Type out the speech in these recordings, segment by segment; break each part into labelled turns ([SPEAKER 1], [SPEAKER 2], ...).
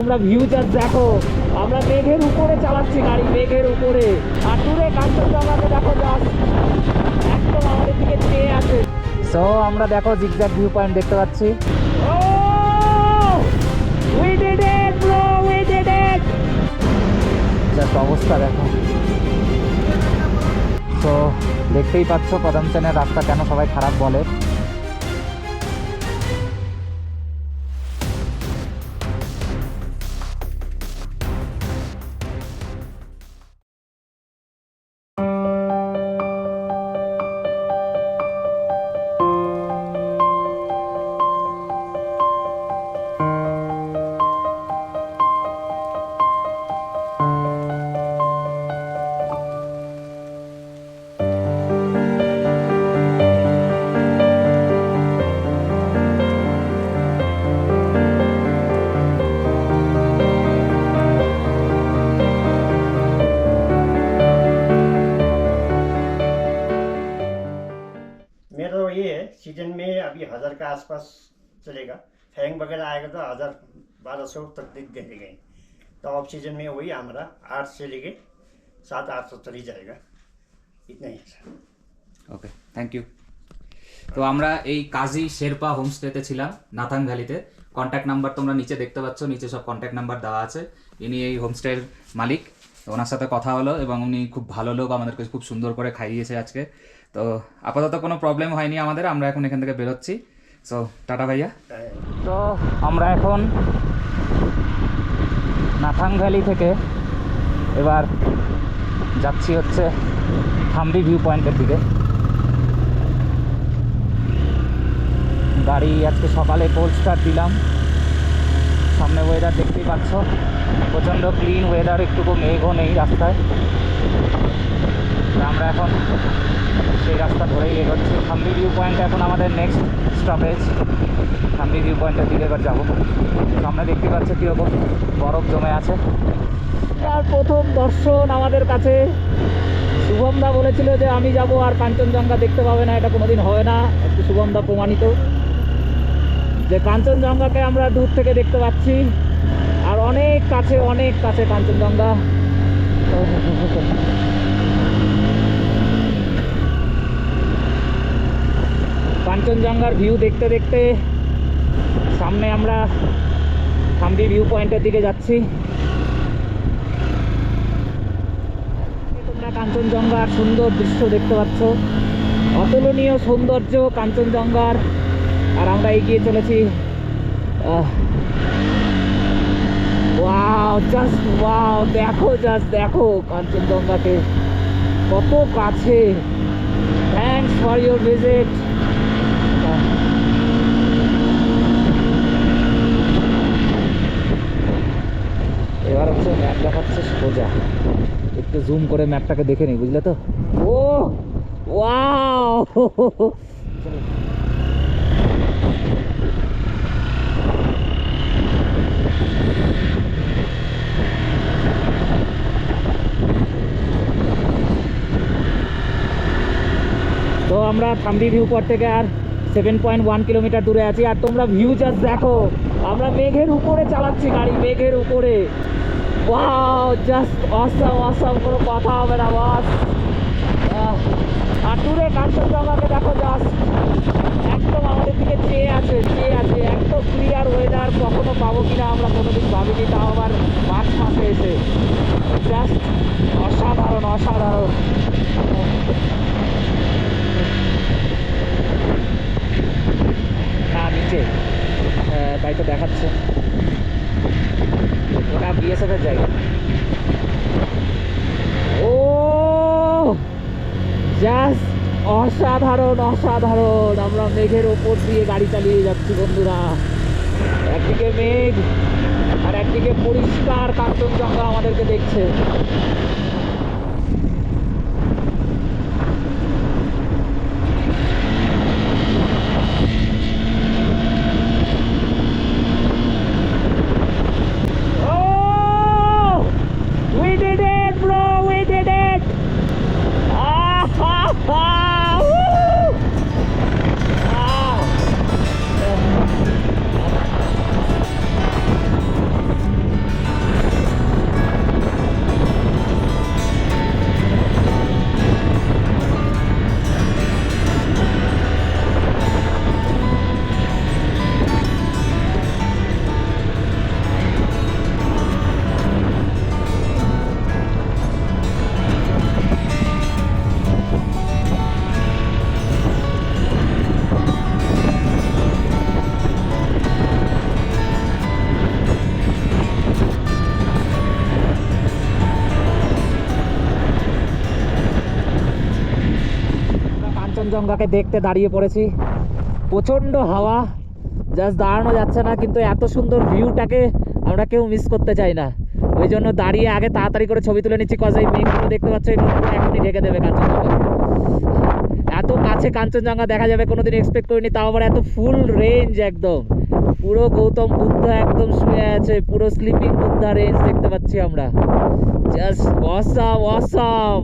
[SPEAKER 1] তোমরা view just দেখো, আমরা মেঘের উপরে চালাচ্ছি গাড়ি, মেঘের উপরে। আর দূরে কাঞ্চনজঙ্ঘাকে দেখো, জাস্ট একদম আমাদের দিকে চেয়ে আছে। সো আমরা দেখো জিগজ্যাগ ভিউ পয়েন্ট দেখতে পাচ্ছি। We did it bro, we did it. Just অবস্থা দেখো। তো দেখতেই পাচ্ছ কদমচেনের রাস্তা কেন সবাই খারাপ বলে।
[SPEAKER 2] मेरो ये सीजन में अभी 1000 के आसपास चलेगा। फैंग वगैरह आएगा तो 1000-1200 तक देंगे। तो ऑफ सीजन में वही हमारा 8 से लेके 700-800 चली जाएगा, इतना ही है।
[SPEAKER 1] ওকে, থ্যাংক ইউ। তো আমরা এই কাজী শেরপা হোমস্টেতে ছিলাম নাথাং ভ্যালিতে। কন্ট্যাক্ট নাম্বার তোমরা নিচে দেখতে পাচ্ছ, নিচে সব কন্ট্যাক্ট নাম্বার দেওয়া আছে। ইনি এই হোমস্টের মালিক। তো ওনার সাথে কথা হলো এবং উনি খুব ভালো লোক, আমাদেরকে খুব সুন্দর করে খাইয়েছে আজকে। তো আপাতত কোনো প্রবলেম হয়নি আমাদের, আমরা এখন এখান থেকে বেরোচ্ছি। সো টাটা ভাইয়া। তো আমরা এখন নাথাং ভ্যালি থেকে এবার যাচ্ছি হচ্ছে থাম্বি ভিউ পয়েন্টের দিকে। গাড়ি আজকে সকালে কোল্ড স্টার্ট দিলাম। সামনে ওয়েদার দেখতেই পাচ্ছ, প্রচণ্ড ক্লিন ওয়েদার, একটুকু মেঘও নেই রাস্তায়। আমরা এখন সেই রাস্তা ধরেই এগোচ্ছি। থাম্বি ভিউ পয়েন্ট এখন আমাদের নেক্সট স্টপেজ। থাম্বি ভিউ পয়েন্টের দিকে এবার যাবো। সামনে দেখতে পাচ্ছ কীরকম বরফ জমে আছে। আর প্রথম দর্শন আমাদের কাছে। শুভমদা বলেছিল যে আমি যাব আর কাঞ্চনজঙ্ঘা দেখতে পাবে না, এটা কোনোদিন হয় না। একটু শুভমদা প্রমাণিত যে কাঞ্চনজঙ্ঘাকে আমরা দূর থেকে দেখতে পাচ্ছি, আর অনেক কাছে, অনেক কাছে কাঞ্চনজঙ্ঘা। কাঞ্চনজঙ্ঘার ভিউ দেখতে দেখতে সামনে আমরা থাম্বি ভিউ পয়েন্টের দিকে যাচ্ছি। তোমরা কাঞ্চনজঙ্ঘার সুন্দর দৃশ্য দেখতে পাচ্ছ, অতুলনীয় সৌন্দর্য কাঞ্চনজঙ্ঘার। আর আমরা এগিয়ে চলেছি। ওয়াও, জাস্ট ওয়াও, দেখো, জাস্ট দেখো কাঞ্চনজঙ্ঘাকে কত কাছে। Thanks for your visit. এবার হচ্ছে ম্যাপ দেখাচ্ছে সোজা, একটু জুম করে ম্যাপটাকে দেখে নিই, বুঝলে তো। ও ওয়াও, তো আমরা থাম্বি ভিউ পয়েন্ট থেকে আর 7.1 কিলোমিটার দূরে আছি। আর তোমরা ভিউ জাস্ট দেখো, আমরা মেঘের উপরে চালাচ্ছি গাড়ি, মেঘের উপরে। ওয়াও, জাস্ট অসাম, অসাম, কোনো কথা হবে না বস। আর দূরে কাঞ্চনজঙ্ঘাকে দেখো, জাস্ট একদম আমাদের দিকে চেয়ে আছে, চেয়ে আছে। একদম ক্লিয়ার ওয়েদার, কখনো পাবো কিনা আমরা কোনোদিন ভাবিনি, তাও আবার মার্চ মাসে এসে। জাস্ট অসাধারণ, অসাধারণ। না, নিচে তাই তো দেখাচ্ছে, ওটা বিএসএফ এর জায়গা। ও জাস্ট অসাধারণ, অসাধারণ। আমরা মেঘের ওপর দিয়ে গাড়ি চালিয়ে যাচ্ছি বন্ধুরা। একদিকে মেঘ আর একদিকে পরিষ্কার কাঞ্চনজঙ্ঘা আমাদেরকে দেখছে। কাঞ্চনজঙ্ঘাকে দেখতে দাঁড়িয়ে পড়েছি। প্রচণ্ড হাওয়া, জাস্ট দাঁড়ানো যাচ্ছে না, কিন্তু এত সুন্দর ভিউটাকে আমরা কেউ মিস করতে চাই না। ওই জন্য দাঁড়িয়ে আগে তাড়াতাড়ি করে ছবি তুলে নিচ্ছি, কজ এই মেঘগুলো দেখতে পাচ্ছ এগুলো পুরো এখনই ঢেকে দেবে কাঞ্চনজঙ্ঘা। এত কাছে কাঞ্চনজঙ্ঘা দেখা যাবে কোনোদিন এক্সপেক্ট করিনি, তাও আবার এত ফুল রেঞ্জ একদম। পুরো গৌতম বুদ্ধ একদম শুয়ে আছে, পুরো স্লিপিং বুদ্ধা রেঞ্জ দেখতে পাচ্ছি আমরা। Just awesome awesome.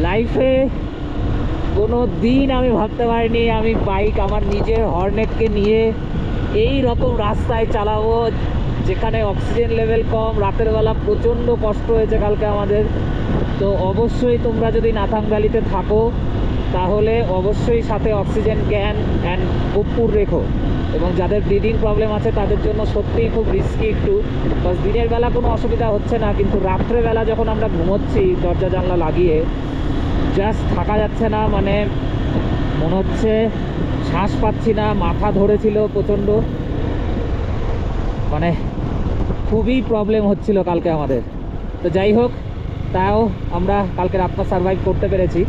[SPEAKER 1] লাইফে কোনো দিন আমি ভাবতে পারিনি আমি বাইক আমার নিজের হর্নেটকে নিয়ে এই রকম রাস্তায় চালাবো, যেখানে অক্সিজেন লেভেল কম, রাতের বেলা প্রচণ্ড কষ্ট হয়েছে কালকে আমাদের। তো অবশ্যই তোমরা যদি নাথাং ভ্যালিতে থাকো তাহলে অবশ্যই সাথে অক্সিজেন ক্যান অ্যান্ড কর্পূর রেখো। এবং যাদের ব্রিদিং প্রবলেম আছে তাদের জন্য সত্যিই খুব রিস্কি একটু, বাস দিনের বেলা কোনো অসুবিধা হচ্ছে না, কিন্তু রাত্রেবেলা যখন আমরা ঘুমোচ্ছি দরজা জানলা লাগিয়ে, জাস্ট থাকা যাচ্ছে না, মানে মনে হচ্ছে শ্বাস পাচ্ছি না, মাথা ধরেছিল প্রচণ্ড, মানে খুবই প্রবলেম হচ্ছিল কালকে আমাদের। তো যাই হোক, তাও আমরা কালকে রাতটা সার্ভাইভ করতে পেরেছি।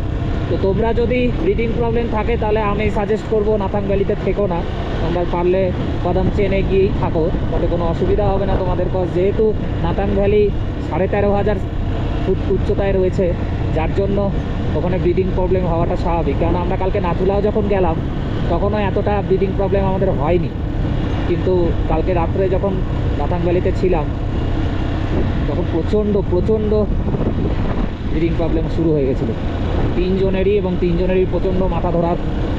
[SPEAKER 1] তো তোমরা যদি ব্রিদিং প্রবলেম থাকে তাহলে আমি সাজেস্ট করবো নাথাং ভ্যালিতে থেকো না, তোমরা পারলে কদম চেনে গিয়েই থাকো, তাতে কোনো অসুবিধা হবে না তোমাদের। কজ যেহেতু নাথাং ভ্যালি 13,500 ফুট উচ্চতায় রয়েছে, যার জন্য ওখানে ব্রিদিং প্রবলেম হওয়াটা স্বাভাবিক। কারণ আমরা কালকে নাথুলাও যখন গেলাম তখনও এতটা ব্রিদিং প্রবলেম আমাদের হয়নি, কিন্তু কালকে রাত্রে যখন নাথাং ভ্যালিতে ছিলাম তখন প্রচণ্ড প্রচণ্ড ব্রিদিং প্রবলেম শুরু হয়ে গেছিলো তিনজনেরই প্রচণ্ড মাথা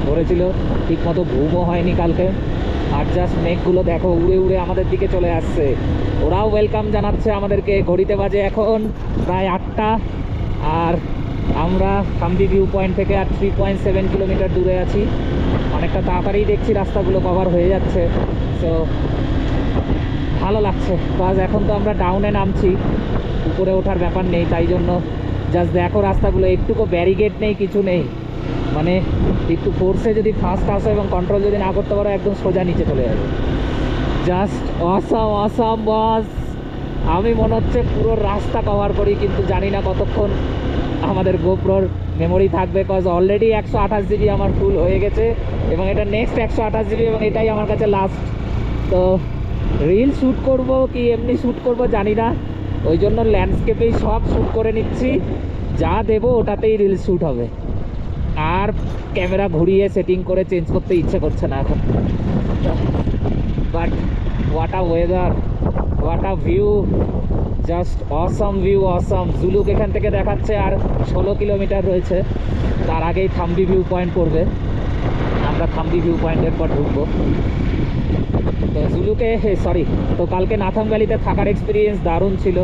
[SPEAKER 1] ধরেছিল, ঠিকমতো ঘুমও হয়নি কালকে। আর জাস্ট মেঘগুলো দেখো উড়ে উড়ে আমাদের দিকে চলে আসছে, ওরাও ওয়েলকাম জানাচ্ছে আমাদেরকে। ঘড়িতে বাজে এখন প্রায় 8টা, আর আমরা থাম্বি ভিউ পয়েন্ট থেকে আর 3.7 কিলোমিটার দূরে আছি। অনেকটা তাড়াতাড়ি দেখছি রাস্তাগুলো কভার হয়ে যাচ্ছে, সো ভালো লাগছে। বাস এখন তো আমরা ডাউনে নামছি, উপরে ওঠার ব্যাপার নেই, তাই জন্য জাস্ট দেখো রাস্তাগুলো, একটুকু ব্যারিকেড নেই, কিছু নেই, মানে একটু ফোর্সে যদি ফাস্ট আসো এবং কন্ট্রোল যদি না করতে পারো একদম সোজা নিচে চলে যাবে। জাস্ট অসাম অসাম বাস। আমি মনে হচ্ছে পুরো রাস্তা কভার করি, কিন্তু জানি না কতক্ষণ আমাদের গোপ্রোর মেমোরি থাকবে, কজ অলরেডি 128 জিবি আমার ফুল হয়ে গেছে এবং এটা নেক্সট 128 জিবি, এবং এটাই আমার কাছে লাস্ট। তো রিল শ্যুট করব কি এমনি শ্যুট করব জানি না, ওই জন্য ল্যান্ডস্কেপেই সব শ্যুট করে নিচ্ছি, যা দেবো ওটাতেই রিল শ্যুট হবে। আর ক্যামেরা ঘুরিয়ে সেটিং করে চেঞ্জ করতে ইচ্ছে করছে না এখন। But what a weather, what a view, just awesome view, awesome. Zuluk এখান থেকে দেখাচ্ছে আর 16 কিলোমিটার রয়েছে, তার আগেই থাম্বি ভিউ পয়েন্ট পড়বে, আমরা থাম্বি ভিউ পয়েন্টের পর ঢুকবো। তো জুলুকে তো কালকে নাথাং ভ্যালিতে থাকার এক্সপিরিয়েন্স দারুণ ছিল,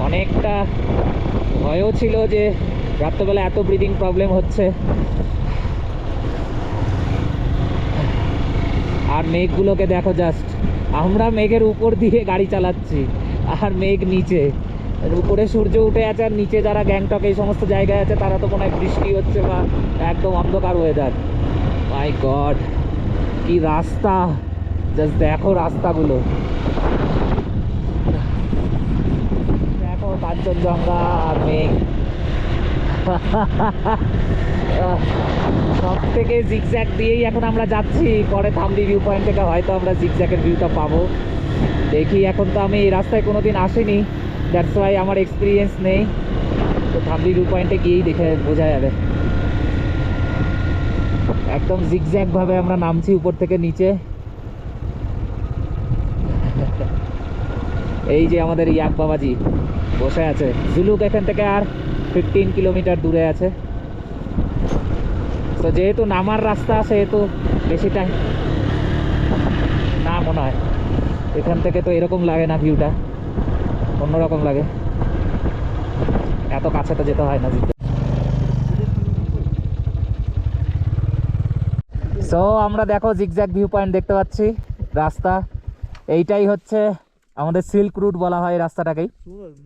[SPEAKER 1] অনেকটা ভয়ও ছিল যে রাত্রেবেলা এত ব্রিদিং প্রবলেম হচ্ছে। আর মেঘগুলোকে দেখো, জাস্ট আমরা মেঘের উপর দিয়ে গাড়ি চালাচ্ছি আর মেঘ নিচে, উপরে সূর্য উঠে আছে আর নিচে যারা গ্যাংটক এই সমস্ত জায়গায় আছে তারা তো মনে হয় বৃষ্টি হচ্ছে বা একদম অন্ধকার ওয়েদার। মাই গড, কি রাস্তা, জাস্ট দেখো রাস্তাগুলো, দেখো কাঞ্চনজঙ্ঘা আর মেঘ। সব থেকে জিগজ্যাগ দিয়েই এখন আমরা যাচ্ছি, পরে থাম্বি ভিউ পয়েন্ট থেকে হয়তো আমরা জিগজ্যাগের ভিউটা পাবো, দেখি। এখন তো আমি এই রাস্তায় কোনোদিন আসিনি, দ্যাটস ওয়াই আমার এক্সপিরিয়েন্স নেই, তো থাম্বি ভিউ পয়েন্টে গিয়েই দেখে বোঝা যাবে। একদম জিগজ্যাগভাবে আমরা নামছি উপর থেকে নিচে। এই যে আমাদের ইয়াক বাবাজি বসে আছে। জুলুক এখান থেকে আর 15 কিলোমিটার দূরে আছে, তো যেহেতু নামার রাস্তা সেহেতু বেশি টাইম না মনে হয়। এখান থেকে তো এরকম লাগে না, ভিউটা অন্যরকম লাগে, এত কাছে তো যেতে হয় না। সো আমরা দেখো জিগজ্যাগ ভিউ পয়েন্ট দেখতে পাচ্ছি, রাস্তা। এইটাই হচ্ছে আমাদের সিল্ক রুট বলা হয় এই রাস্তাটাকেই।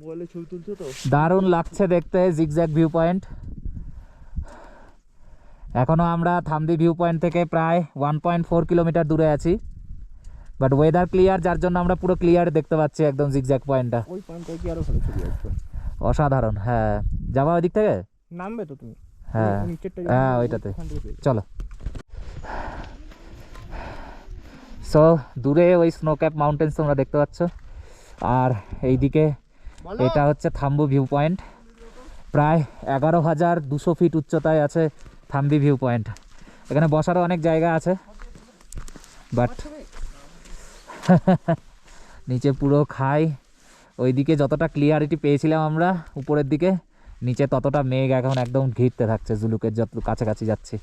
[SPEAKER 3] মোবাইলে ছবি তুলছো তো?
[SPEAKER 1] দারুণ লাগছে দেখতে জিগজ্যাগ ভিউ পয়েন্ট। এখনও আমরা থামদি ভিউ পয়েন্ট থেকে প্রায় 1.4 কিলোমিটার দূরে আছি, বাট ওয়েদার ক্লিয়ার, যার জন্য আমরা পুরো ক্লিয়ার দেখতে পাচ্ছি একদম জিগজ্যাগ পয়েন্টটা।
[SPEAKER 3] ওই পয়েন্টটা কি আরো ভালো ছবি আসবে।
[SPEAKER 1] অসাধারণ। হ্যাঁ, যাবা ওই দিক থেকে?
[SPEAKER 3] নামবে তো তুমি?
[SPEAKER 1] হ্যাঁ হ্যাঁ, ওইটাতে চলো। সো দূরে ওই স্নো ক্যাপ মাউন্টেন্স তোমরা দেখতে পাচ্ছ, আর এইদিকে এটা হচ্ছে থাম্বু ভিউ পয়েন্ট। প্রায় 11,200 ফিট উচ্চতায় আছে থাম্বি ভিউ পয়েন্ট। এখানে বসারও অনেক জায়গা আছে, বাট নিচে পুরো খাই। ওইদিকে যতটা ক্লিয়ারিটি পেয়েছিলাম আমরা উপরের দিকে, নিচে ততটা মেঘ এখন একদম ঘিরতে থাকছে জুলুকের যত কাছাকাছি যাচ্ছি।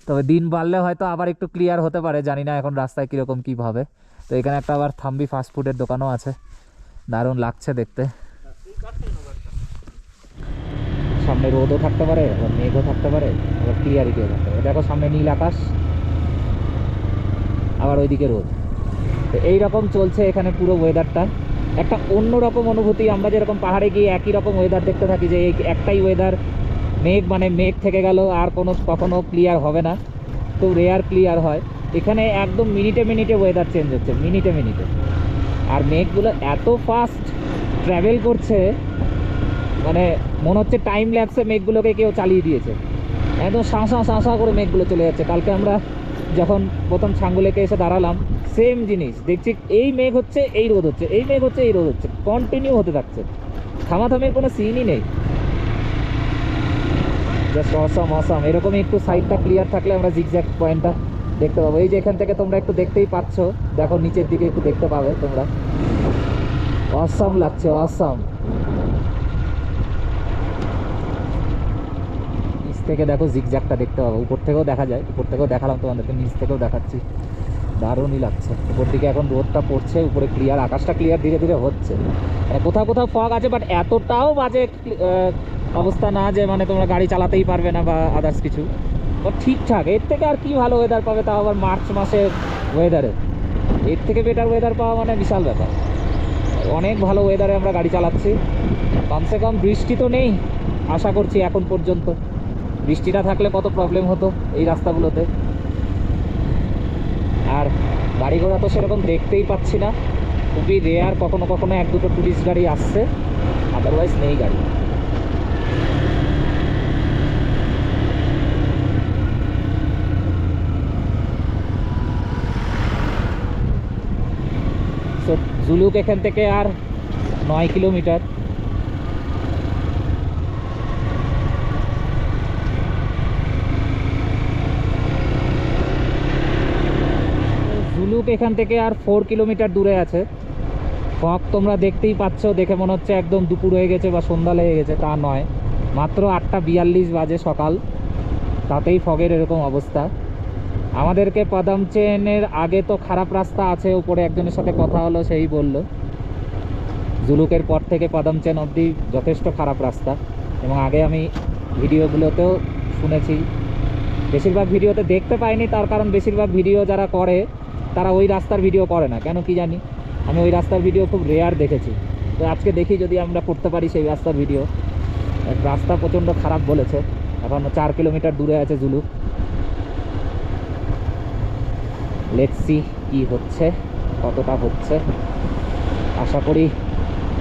[SPEAKER 1] তবে দিন বাড়লে হয়তো আবার একটু ক্লিয়ার হতে পারে, জানি না এখন রাস্তায় কীরকম কী হবে। তো এখানে একটা আবার থাম্বি ফাস্টফুডের দোকানও আছে, দারুণ লাগছে দেখতে। সামনে রোদও থাকতে পারে, আবার মেঘও থাকতে পারে, আবার ক্লিয়ারিটিও থাকতে পারে। দেখো সামনে নীল আকাশ, আবার ওইদিকে রোদ। তো এইরকম চলছে এখানে পুরো ওয়েদারটা। একটা অন্যরকম অনুভূতি। আমরা যেরকম পাহাড়ে গিয়ে একই রকম ওয়েদার দেখতে থাকি, যে এই একটাই ওয়েদার, মেঘ মানে মেঘ থেকে গেল, আর কখনো ক্লিয়ার হবে না, খুব রেয়ার ক্লিয়ার হয়। এখানে একদম মিনিটে মিনিটে ওয়েদার চেঞ্জ হচ্ছে, মিনিটে মিনিটে। আর মেঘগুলো এত ফাস্ট ট্র্যাভেল করছে, মানে মনে হচ্ছে টাইম ল্যাপসে মেঘগুলোকে কেউ চালিয়ে দিয়েছে। একদম শাঁসা শাঁসা করে মেঘগুলো চলে যাচ্ছে। কালকে আমরা যখন প্রথম ছাঙ্গুলেকে এসে দাঁড়ালাম, সেম জিনিস দেখছি, এই মেঘ হচ্ছে এই রোদ হচ্ছে, এই মেঘ হচ্ছে এই রোদ হচ্ছে, কন্টিনিউ হতে থাকছে, থামাথামির কোনো সিনই নেই। Just awesome awesome. এরকমই একটু সাইডটা ক্লিয়ার থাকলে আমরা জিগজ্যাগ পয়েন্টটা দেখতে পাবো। এই যে এখান থেকে তোমরা একটু দেখতেই পাচ্ছ, দেখো নিচের দিকে একটু দেখতে পাবে তোমরা। অসাম লাগছে, অসাম। নিচ থেকে দেখো জিগজ্যাগটা দেখতে পাবো, উপর থেকেও দেখা যায়, উপর থেকেও দেখালাম তোমাদেরকে, নিচ থেকেও দেখাচ্ছি, দারুণই লাগছে। উপর দিকে এখন রোদটা পড়ছে, উপরে ক্লিয়ার, আকাশটা ক্লিয়ার ধীরে ধীরে হচ্ছে। কোথাও কোথাও ফগ আছে, বাট এতটাও বাজে অবস্থা না যে মানে তোমরা গাড়ি চালাতেই পারবে না বা আদার্স কিছু। ঠিকঠাক, এর থেকে আর কি ভালো ওয়েদার পাবে, তাও আবার মার্চ মাসের ওয়েদারে। এর থেকে বেটার ওয়েদার পাওয়া মানে বিশাল ব্যাপার। অনেক ভালো ওয়েদারে আমরা গাড়ি চালাচ্ছি। কমসে কম বৃষ্টি তো নেই আশা করছি এখন পর্যন্ত। বৃষ্টিটা থাকলে কত প্রবলেম হতো এই রাস্তাগুলোতে। আর গাড়ি ঘোড়া তো সেরকম দেখতেই পাচ্ছি না, খুবই রেয়ার, কখনো কখনো এক দুটো টুরিস্ট গাড়ি আসছে, আদারওয়াইজ নেই গাড়ি। তো জুলুক এখান থেকে আর 9 কিলোমিটার। জুলুক এখান থেকে আর 4 কিলোমিটার দূরে আছে। ফগ তোমরা দেখতেই পাচ্ছ, দেখে মনে হচ্ছে একদম দুপুর হয়ে গেছে বা সন্ধ্যা লেগে গেছে, তা নয়। মাত্র 8:42 বাজে সকাল, তাতেই ফগের এরকম অবস্থা। আমাদেরকে পাদামচেনের আগে তো খারাপ রাস্তা আছে, উপরে একজনের সাথে কথা হলো, সেই বলল জুলুকের পর থেকে পাদামচেন অবধি যথেষ্ট খারাপ রাস্তা। এবং আগে আমি ভিডিওগুলোতেও শুনেছি, বেশিরভাগ ভিডিওতে দেখতে পাইনি, তার কারণ বেশিরভাগ ভিডিও যারা করে তারা ওই রাস্তার ভিডিও করে না, কেন কি জানি। আমি ওই রাস্তার ভিডিও খুব রেয়ার দেখেছি, তো আজকে দেখি যদি আমরা করতে পারি সেই রাস্তার ভিডিও। রাস্তা প্রচণ্ড খারাপ বলেছে। এখন 4 কিলোমিটার দূরে আছে জুলুক। লেটস সি কি হচ্ছে, কতটা হচ্ছে। আশা করি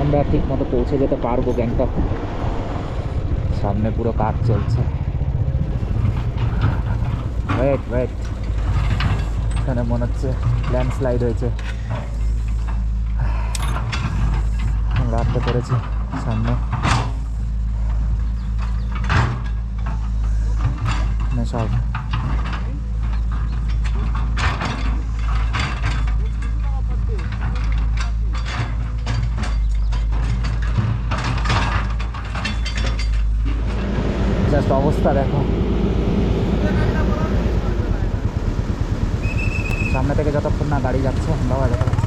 [SPEAKER 1] আমরা ঠিক মতো পৌঁছে যেতে পারবো গ্যাংটক। সামনে পুরো কাজ চলছে। ওয়েট ওয়েট, এখানে মনে হচ্ছে ল্যান্ডস্লাইড হয়েছে। আমরা আটকে পড়েছি সামনে। সব জাস্ট অবস্থা দেখো। সামনে থেকে যতক্ষণ না গাড়ি যাচ্ছে আমরাও দেখা যাচ্ছে।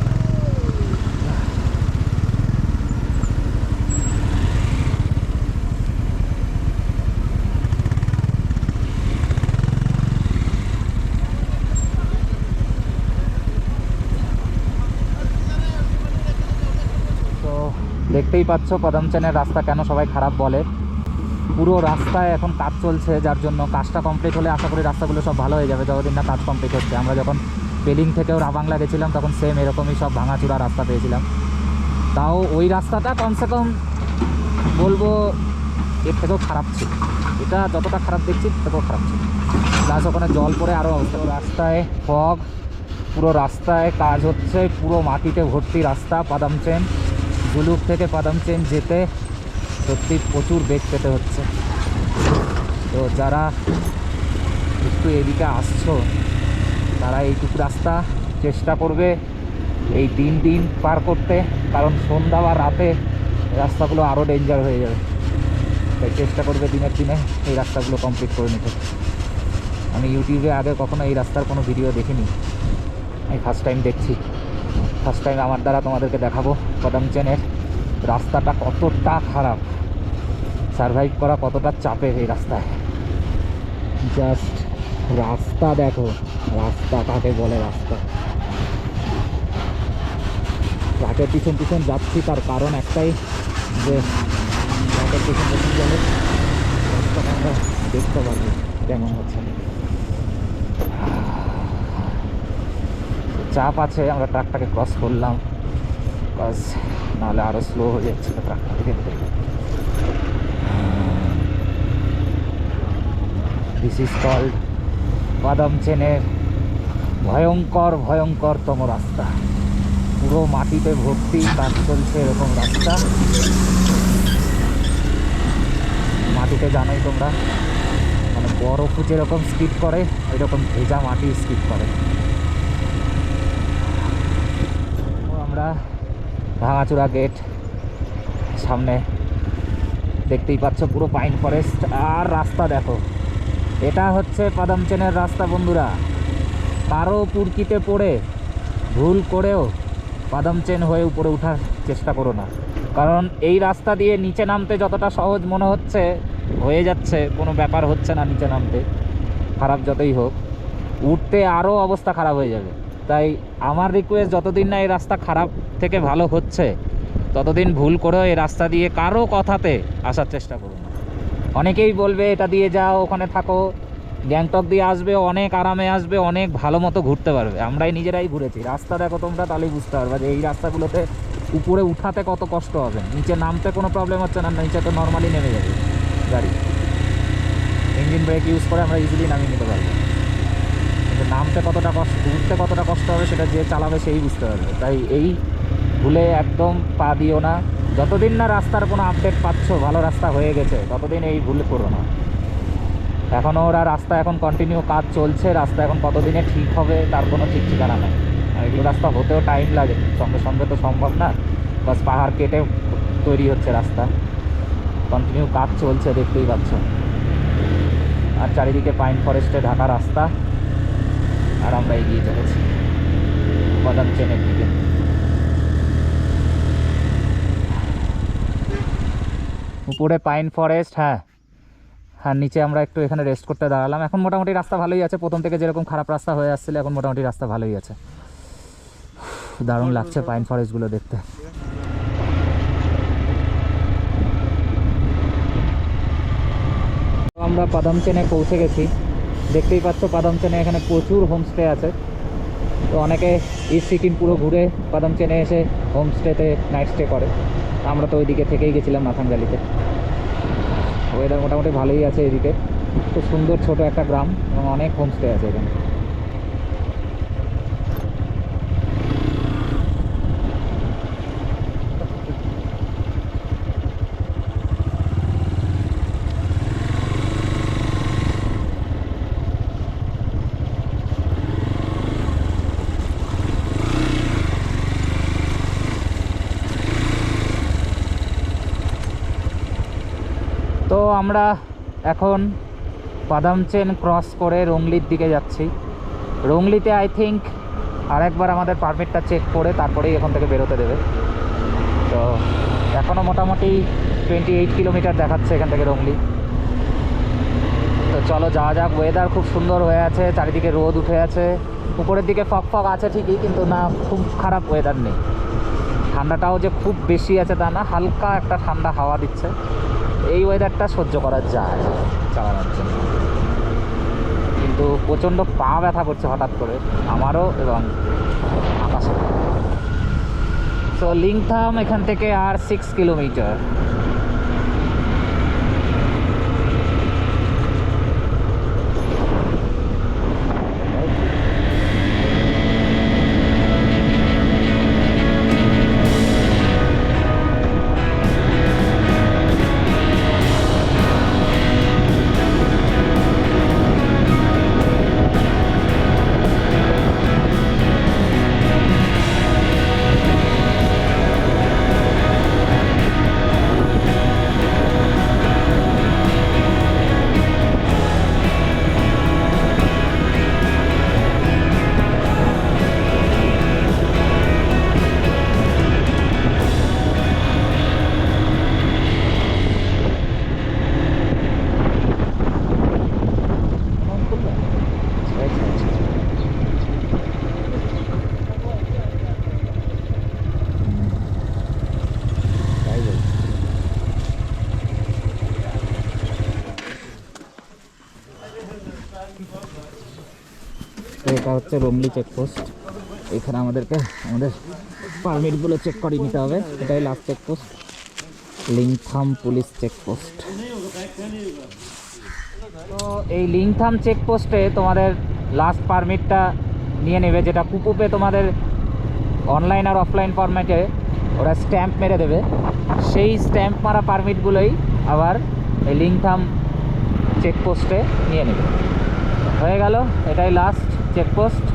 [SPEAKER 1] দেখতেই পাচ্ছ পাদামচেনের রাস্তা কেন সবাই খারাপ বলে। পুরো রাস্তায় এখন কাজ চলছে, যার জন্য কাজটা কমপ্লিট হলে আশা করি রাস্তাগুলো সব ভালো হয়ে যাবে, যতদিন না কাজ কমপ্লিট হচ্ছে। আমরা যখন বেলিং থেকেও রাবাংলা গেছিলাম তখন সেম এরকমই সব ভাঙাচুরা রাস্তা পেয়েছিলাম। তাও ওই রাস্তাটা কমসে কম বলবো এর থেকেও খারাপ ছিল, এটা যতটা খারাপ দেখছি ততটাও খারাপ ছিল। প্লাস ওখানে জল পড়ে আরও অবস্থা। রাস্তায় ফগ, পুরো রাস্তায় কাজ হচ্ছে, পুরো মাটিতে ভর্তি রাস্তা। পাদামচেন জুলুক থেকে পাদামচেন যেতে সত্যি প্রচুর বেগ পেতে হচ্ছে। তো যারা একটু এদিকে আসছো তারা এইটুকু রাস্তা চেষ্টা করবে এই দিন পার করতে, কারণ সন্ধ্যা বা রাতে রাস্তাগুলো আরও ডেঞ্জার হয়ে যাবে। তাই চেষ্টা করবে দিনের দিনে এই রাস্তাগুলো কমপ্লিট করে নিতে। আমি ইউটিউবে আগে কখনো এই রাস্তার কোনো ভিডিও দেখিনি, আমি ফার্স্ট টাইম দেখছি। ফার্স্ট টাইম আমার দ্বারা তোমাদেরকে দেখাবো পাদামচেনের রাস্তাটা কতটা খারাপ, সারভাইভ করা কতটা চাপের এই রাস্তায়। জাস্ট রাস্তা দেখো, রাস্তা কাকে বলে রাস্তা। ট্রাকের পিছন পিছন যাচ্ছি তার কারণ একটাই, যে ট্রাকের পিছন পিছন গেলে রাস্তাটা আমরা দেখতে পারবো কেমন হচ্ছে। চাপ আছে, আমরা ট্রাকটাকে ক্রস করলাম, বাস নাহলে আরও স্লো হয়ে যাচ্ছে ট্রাকটা থেকে। দিস ইজ কল্ড পাদামচেনের ভয়ঙ্করতম রাস্তা। পুরো মাটিতে ভর্তি, কাজ চলছে এরকম রাস্তা। মাটিতে জানোই তোমরা, মানে বরফ যেরকম স্কিপ করে ওইরকম ভেজা মাটি স্কিপ করে। আমরা ভাঙাচুরা গেট সামনে দেখতেই পাচ্ছ, পুরো পাইন ফরেস্ট। আর রাস্তা দেখো, এটা হচ্ছে পাদামচেনের রাস্তা বন্ধুরা। কারো পুরকিতে পড়ে ভুল করেও পাদামচেন হয়ে উপরে ওঠার চেষ্টা করো না, কারণ এই রাস্তা দিয়ে নিচে নামতে যতটা সহজ মনে হচ্ছে হয়ে যাচ্ছে, কোনো ব্যাপার হচ্ছে না নিচে নামতে, খারাপ যতই হোক, উঠতে আরও অবস্থা খারাপ হয়ে যাবে। তাই আমার রিকোয়েস্ট, যতদিন না এই রাস্তা খারাপ থেকে ভালো হচ্ছে ততদিন ভুল করেও এই রাস্তা দিয়ে কারো কথাতে আসার চেষ্টা করুন না। অনেকেই বলবে এটা দিয়ে যাও, ওখানে থাকো, গ্যাংটক দিয়ে আসবে, অনেক আরামে আসবে, অনেক ভালো মতো ঘুরতে পারবে। আমরাই নিজেরাই ঘুরেছি, রাস্তা দেখো তোমরা, তাহলেই বুঝতে পারবে যে এই রাস্তাগুলোতে উপরে উঠাতে কত কষ্ট হবে। নিচে নামতে কোনো প্রবলেম হচ্ছে না, নিচে তো নর্মালি নেমে যাবে গাড়ি, ইঞ্জিন ব্রেক ইউজ করে আমরা ইজিলি নামিয়ে নিতে পারবো। কিন্তু নামতে কতটা কষ্ট, উঠতে কতটা কষ্ট হবে সেটা যে চালাবে সেই বুঝতে পারবে। তাই এই ভুলে একদম পা দিও না। যতদিন না রাস্তার কোনো আপডেট পাচ্ছ, ভালো রাস্তা হয়ে গেছে, ততদিন এই ভুল করো না। এখনও ওরা রাস্তা এখন কন্টিনিউ কাজ চলছে, রাস্তা এখন কতদিনে ঠিক হবে তার কোনো ঠিক ঠিকানা নেই। আর এই রাস্তা হতেও টাইম লাগে, সঙ্গে সঙ্গে তো সম্ভব না, বাস পাহাড় কেটে তৈরি হচ্ছে রাস্তা, কন্টিনিউ কাজ চলছে দেখতেই পাচ্ছ। আর চারিদিকে পাইন ফরেস্টে ঢাকা রাস্তা, আর আমরা এগিয়ে চলেছি পাদামচেনের দিকে। উপরে পাইন ফরেস্ট, হ্যাঁ, আর নিচে আমরা একটু এখানে রেস্ট করতে দাঁড়ালাম। এখন মোটামুটি রাস্তা ভালোই আছে, প্রথম থেকে যেরকম খারাপ রাস্তা হয়ে আসছিল এখন মোটামুটি রাস্তা ভালোই আছে। দারুণ লাগছে পাইন ফরেস্টগুলো দেখতে। আমরা পাদামচেনে পৌঁছে গেছি, দেখতেই পাচ্ছ পাদামচেনে এখানে প্রচুর হোমস্টে আছে। তো অনেকে ইস্ট সিকিম পুরো ঘুরে পাদামচেনে এসে হোমস্টেতে নাইট স্টে করে। আমরা তো ওইদিকে থেকেই গেছিলাম নাথাংগালিতে। ওয়েদার মোটামুটি ভালোই আছে এদিকে, খুব সুন্দর ছোট একটা গ্রাম এবং অনেক হোমস্টে আছে এখানে। তো আমরা এখন পাদামচেন ক্রস করে রংলির দিকে যাচ্ছি। রংলিতে আই থিঙ্ক আরেকবার আমাদের পারমিটটা চেক করে তারপরেই এখান থেকে বেরোতে দেবে। তো এখনও মোটামুটি 28 কিলোমিটার দেখাচ্ছে এখান থেকে রংলি। তো চলো যাওয়া যাক। ওয়েদার খুব সুন্দর হয়ে আছে, চারিদিকে রোদ উঠে আছে, উপরের দিকে ফগ ফগ আছে ঠিকই, কিন্তু না খুব খারাপ ওয়েদার নেই, ঠান্ডাটাও যে খুব বেশি আছে তা না, হালকা একটা ঠান্ডা হাওয়া দিচ্ছে। এই ওয়েদারটা সহ্য করা যায় চালানোর জন্য, কিন্তু প্রচণ্ড পা ব্যথা করছে হঠাৎ করে আমারও এবং আকাশে। সো লিংথাম এখান থেকে আর 6 কিলোমিটার। এটা হচ্ছে রমলি চেকপোস্ট। এখানে আমাদেরকে আমাদের পারমিটগুলো চেক করে নিতে হবে। এটাই last checkpost, Lingtham police checkpost. তো এই লিংথাম চেকপোস্টে তোমাদের লাস্ট পারমিটটা নিয়ে নেবে, যেটা কুপুপে তোমাদের অনলাইন আর অফলাইন ফরম্যাটে ওরা স্ট্যাম্প মেরে দেবে। সেই স্ট্যাম্প মারা পারমিটগুলোই আবার এই লিংথাম চেকপোস্টে নিয়ে নেবে। হয়ে গেল, এটাই লাস্ট চেকপোস্ট।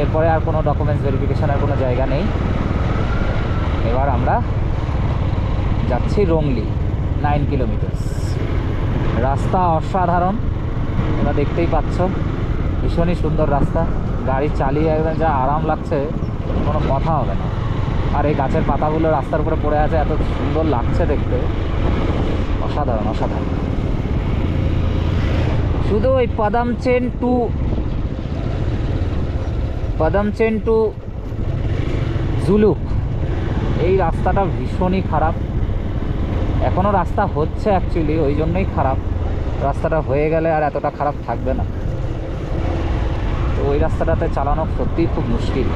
[SPEAKER 1] এরপরে আর কোনো ডকুমেন্টস ভেরিফিকেশনের কোনো জায়গা নেই। এবার আমরা যাচ্ছি রংলি, 9 কিলোমিটার্স। রাস্তা অসাধারণ, তোমরা দেখতেই পাচ্ছ, ভীষণই সুন্দর রাস্তা। গাড়ি চালিয়ে একদম যা আরাম লাগছে, কোনো কথা হবে না। আর এই গাছের পাতাগুলো রাস্তার উপরে পড়ে আছে, এত সুন্দর লাগছে দেখতে, অসাধারণ অসাধারণ। শুধু ওই পাদামচেন টু জুলুক এই রাস্তাটা ভীষণই খারাপ। এখনও রাস্তা হচ্ছে অ্যাকচুয়ালি, ওই জন্যই খারাপ। রাস্তাটা হয়ে গেলে আর এতটা খারাপ থাকবে না। তো ওই রাস্তাটাতে চালানো সত্যিই খুব মুশকিল।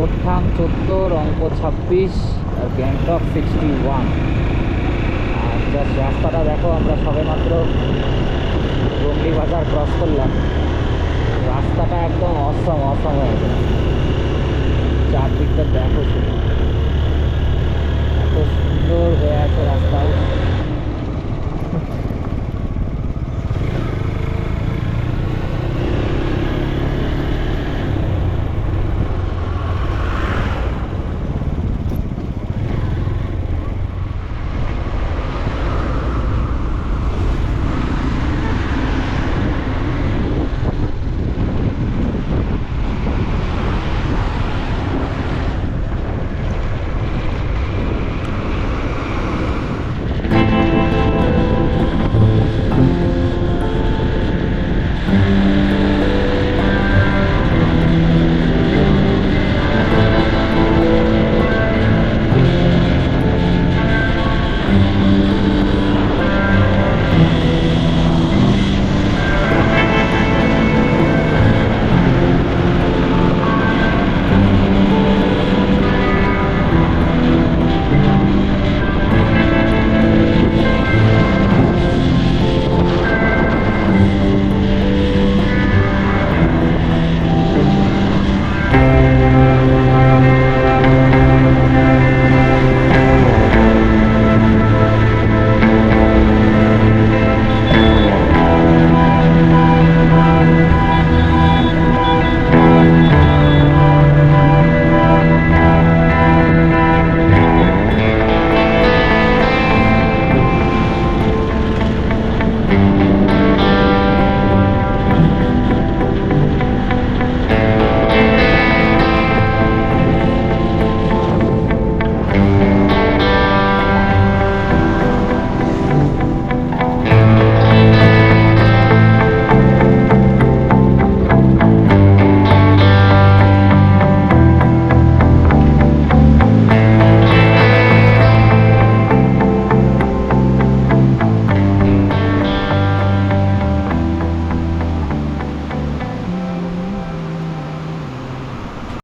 [SPEAKER 1] চোরঠাং 14, রংপুর 26 আর গ্যাংটক 61। আর জাস্ট রাস্তাটা দেখো, আমরা সবেমাত্র রুমলি বাজার ক্রস করলাম। রাস্তাটা একদম অসম হয়ে গেছে। চারদিকটা দেখো শুধু, এত সুন্দর হয়ে আছে রাস্তা।